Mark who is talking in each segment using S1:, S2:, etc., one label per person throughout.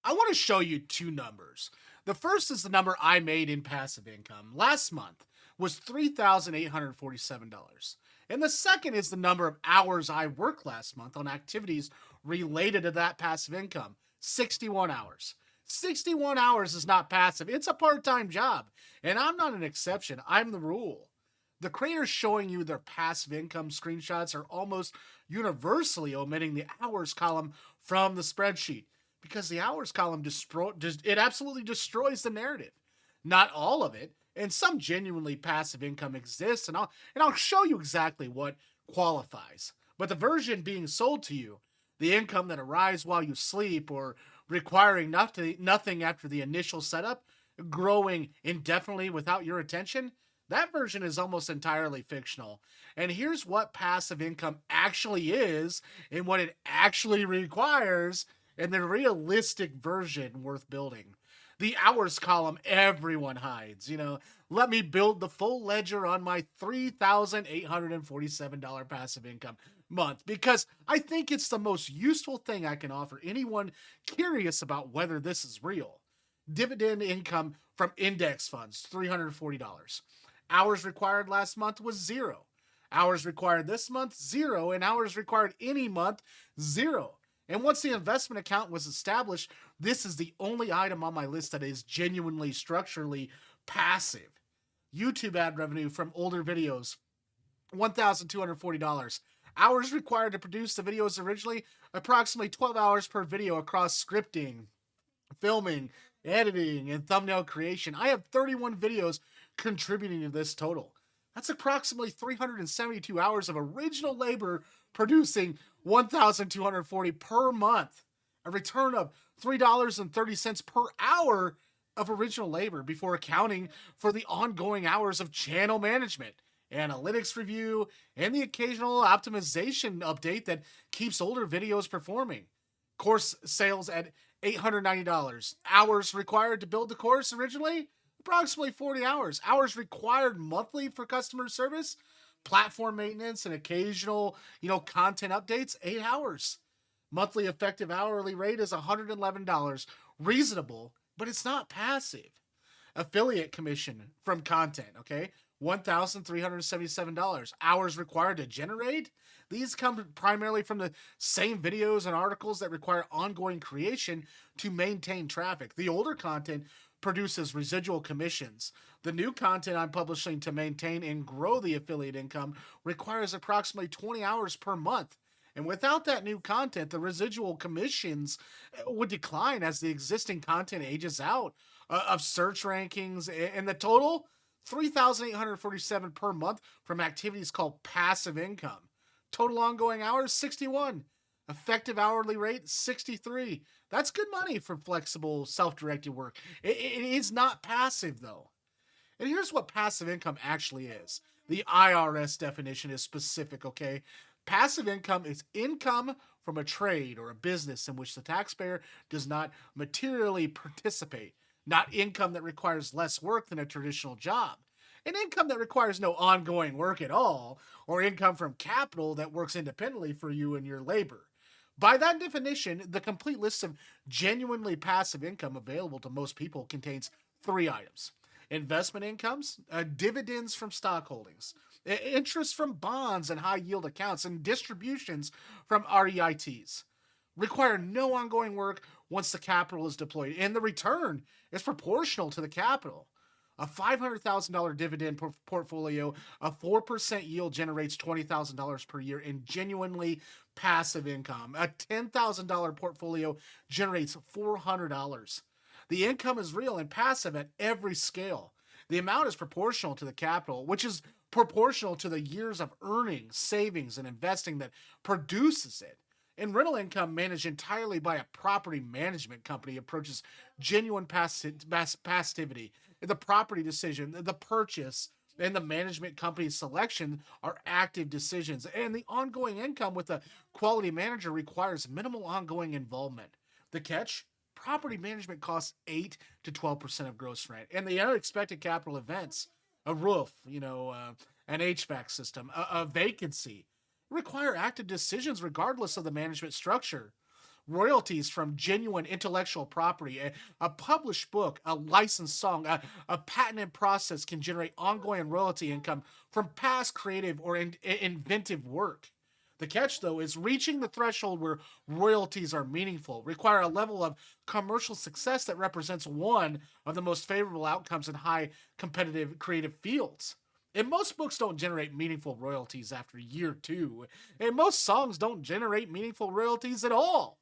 S1: I want to show you two numbers. The first is the number I made in passive income last month was $3,847. And the second is the number of hours I worked last month on activities related to that passive income, 61 hours. 61 hours is not passive. It's a part-time job, and I'm not an exception. I'm the rule. The creators showing you their passive income screenshots are almost universally omitting the hours column from the spreadsheet because the hours column it absolutely destroys the narrative. Not all of it, and some genuinely passive income exists, and I'll show you exactly what qualifies. But the version being sold to you, the income that arrives while you sleep or requiring nothing after the initial setup, growing indefinitely without your attention, that version is almost entirely fictional. And here's what passive income actually is and what it actually requires and the realistic version worth building. The hours column everyone hides. Let me build the full ledger on my $3,847 passive income month because I think it's the most useful thing I can offer anyone curious about whether this is real. Dividend income from index funds, $340. Hours required last month was zero. Hours required this month, zero. And hours required any month, zero. And once the investment account was established, this is the only item on my list that is genuinely structurally passive. YouTube ad revenue from older videos, $1,240. Hours required to produce the videos originally, approximately 12 hours per video across scripting, filming, editing, and thumbnail creation. I have 31 videos contributing to this total. That's approximately 372 hours of original labor producing 1,240 per month, a return of $3.30 per hour of original labor before accounting for the ongoing hours of channel management, analytics review, and the occasional optimization update that keeps older videos performing. Course sales at $890. Hours required to build the course originally? Approximately 40 hours. Hours required monthly for customer service, platform maintenance, and occasional, content updates, 8 hours. Monthly effective hourly rate is $111. Reasonable, but it's not passive. Affiliate commission from content, okay? $1,377. Hours required to generate? These come primarily from the same videos and articles that require ongoing creation to maintain traffic. The older content produces residual commissions. The new content I'm publishing to maintain and grow the affiliate income requires approximately 20 hours per month. And without that new content, the residual commissions would decline as the existing content ages out of search rankings. And the total, 3,847 per month from activities called passive income. Total ongoing hours, 61. Effective hourly rate, 63. That's good money for flexible, self-directed work. It is not passive, though. And here's what passive income actually is. The IRS definition is specific, okay? Passive income is income from a trade or a business in which the taxpayer does not materially participate, not income that requires less work than a traditional job. An income that requires no ongoing work at all, or income from capital that works independently for you and your labor. By that definition, the complete list of genuinely passive income available to most people contains three items: investment incomes, dividends from stock holdings, interest from bonds and high yield accounts, and distributions from REITs. Require no ongoing work once the capital is deployed, and the return is proportional to the capital. A $500,000 dividend portfolio, a 4% yield generates $20,000 per year in genuinely passive income. A $10,000 portfolio generates $400. The income is real and passive at every scale. The amount is proportional to the capital, which is proportional to the years of earning, savings, and investing that produces it. And rental income managed entirely by a property management company approaches genuine passivity. The property decision, the purchase, and the management company selection are active decisions. And the ongoing income with a quality manager requires minimal ongoing involvement. The catch? Property management costs 8 to 12% of gross rent. And the unexpected capital events, a roof, an HVAC system, a vacancy, require active decisions regardless of the management structure. royalties from genuine intellectual property. A published book, a licensed song, a patented process can generate ongoing royalty income from past creative or inventive work. The catch, though, is reaching the threshold where royalties are meaningful, require a level of commercial success that represents one of the most favorable outcomes in high competitive creative fields. And most books don't generate meaningful royalties after year two, and most songs don't generate meaningful royalties at all.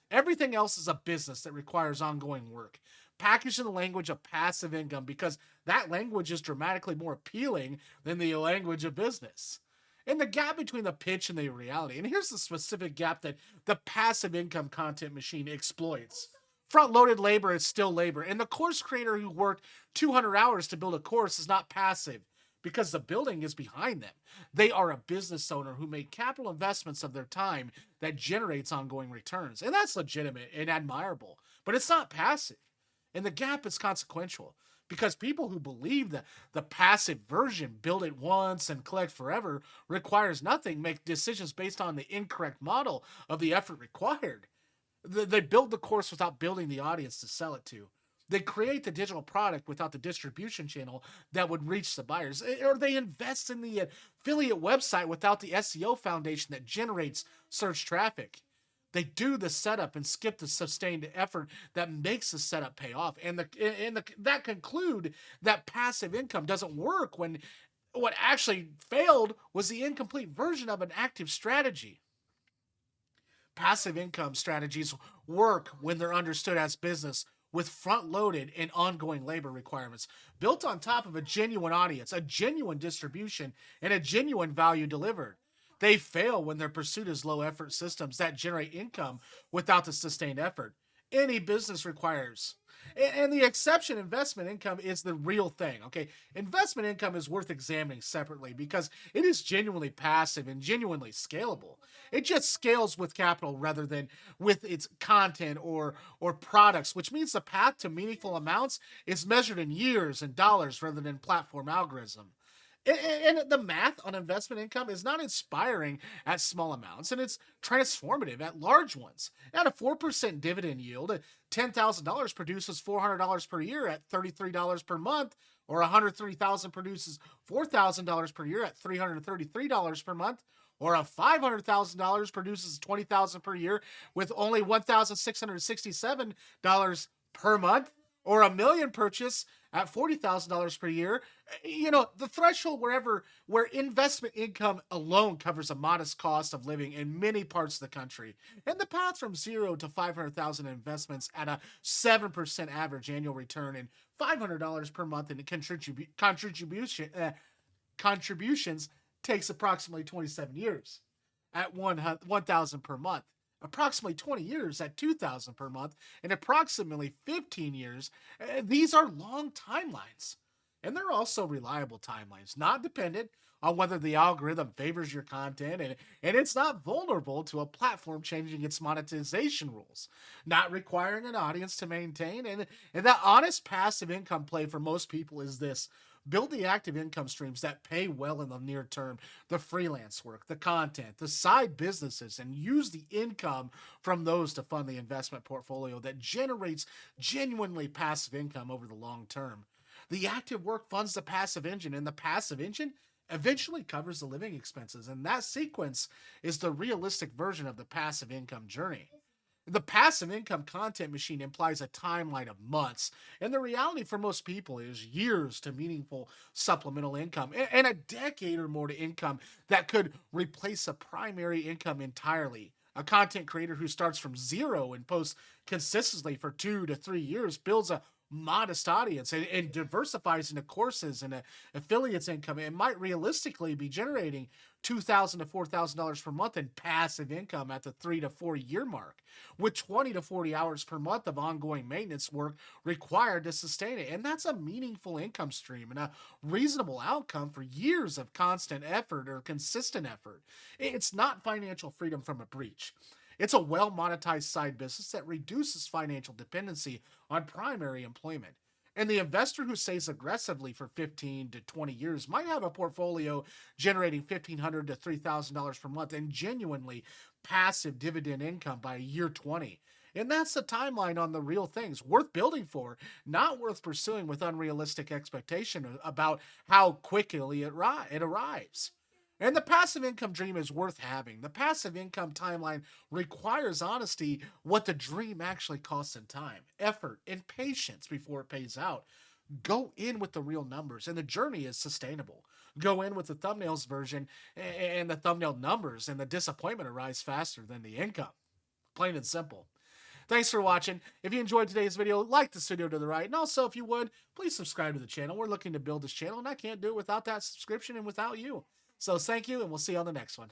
S1: Everything else is a business that requires ongoing work, packaged in the language of passive income because that language is dramatically more appealing than the language of business. And the gap between the pitch and the reality. And here's the specific gap that the passive income content machine exploits. Front loaded labor is still labor. And the course creator who worked 200 hours to build a course is not passive because the building is behind them. They are a business owner who made capital investments of their time that generates ongoing returns. And that's legitimate and admirable, but it's not passive. And the gap is consequential because people who believe that the passive version, build it once and collect forever, requires nothing, make decisions based on the incorrect model of the effort required. They build the course without building the audience to sell it to. They create the digital product without the distribution channel that would reach the buyers. Or they invest in the affiliate website without the SEO foundation that generates search traffic. They do the setup and skip the sustained effort that makes the setup pay off. That conclude that passive income doesn't work when what actually failed was the incomplete version of an active strategy. Passive income strategies work when they're understood as business with front loaded and ongoing labor requirements built on top of a genuine audience, a genuine distribution, and a genuine value delivered. They fail when their pursuit is low effort systems that generate income without the sustained effort any business requires. And the exception, investment income, is the real thing. Okay. Investment income is worth examining separately because it is genuinely passive and genuinely scalable. It just scales with capital rather than with its content or products, which means the path to meaningful amounts is measured in years and dollars rather than platform algorithm. And the math on investment income is not inspiring at small amounts, and it's transformative at large ones. At a 4% dividend yield, $10,000 produces $400 per year at $33 per month, or 130,000 produces $4,000 per year at $333 per month, or a $500,000 produces 20,000 per year with only $1,667 per month, or a million purchase at $40,000 per year. The threshold where investment income alone covers a modest cost of living in many parts of the country, and the path from 0 to 500,000 investments at a 7% average annual return and $500 per month in contributions takes approximately 27 years at 1,000 per month, approximately 20 years at 2,000 per month, and approximately 15 years. These are long timelines. And they're also reliable timelines, not dependent on whether the algorithm favors your content, and it's not vulnerable to a platform changing its monetization rules, not requiring an audience to maintain. And that honest passive income play for most people is this: build the active income streams that pay well in the near term, the freelance work, the content, the side businesses, and use the income from those to fund the investment portfolio that generates genuinely passive income over the long term. The active work funds the passive engine, and the passive engine eventually covers the living expenses. And that sequence is the realistic version of the passive income journey. The passive income content machine implies a timeline of months, and the reality for most people is years to meaningful supplemental income and a decade or more to income that could replace a primary income entirely. A content creator who starts from zero and posts consistently for 2 to 3 years builds a modest audience and diversifies into courses and affiliates income and might realistically be generating $2,000 to $4,000 per month in passive income at the 3 to 4 year mark, with 20 to 40 hours per month of ongoing maintenance work required to sustain it. And that's a meaningful income stream and a reasonable outcome for years of constant effort or consistent effort. It's not financial freedom from a breach. It's a well monetized side business that reduces financial dependency on primary employment. And the investor who saves aggressively for 15 to 20 years might have a portfolio generating $1,500 to $3,000 per month and genuinely passive dividend income by year 20. And that's the timeline on the real things worth building for, not worth pursuing with unrealistic expectation about how quickly it arrives. And the passive income dream is worth having. The passive income timeline requires honesty what the dream actually costs in time, effort, and patience before it pays out. Go in with the real numbers, and the journey is sustainable. Go in with the thumbnails version and the thumbnail numbers, and the disappointment arrives faster than the income. Plain and simple. Thanks for watching. If you enjoyed today's video, like this video to the right. And also, if you would, please subscribe to the channel. We're looking to build this channel, and I can't do it without that subscription and without you. So thank you, and we'll see you on the next one.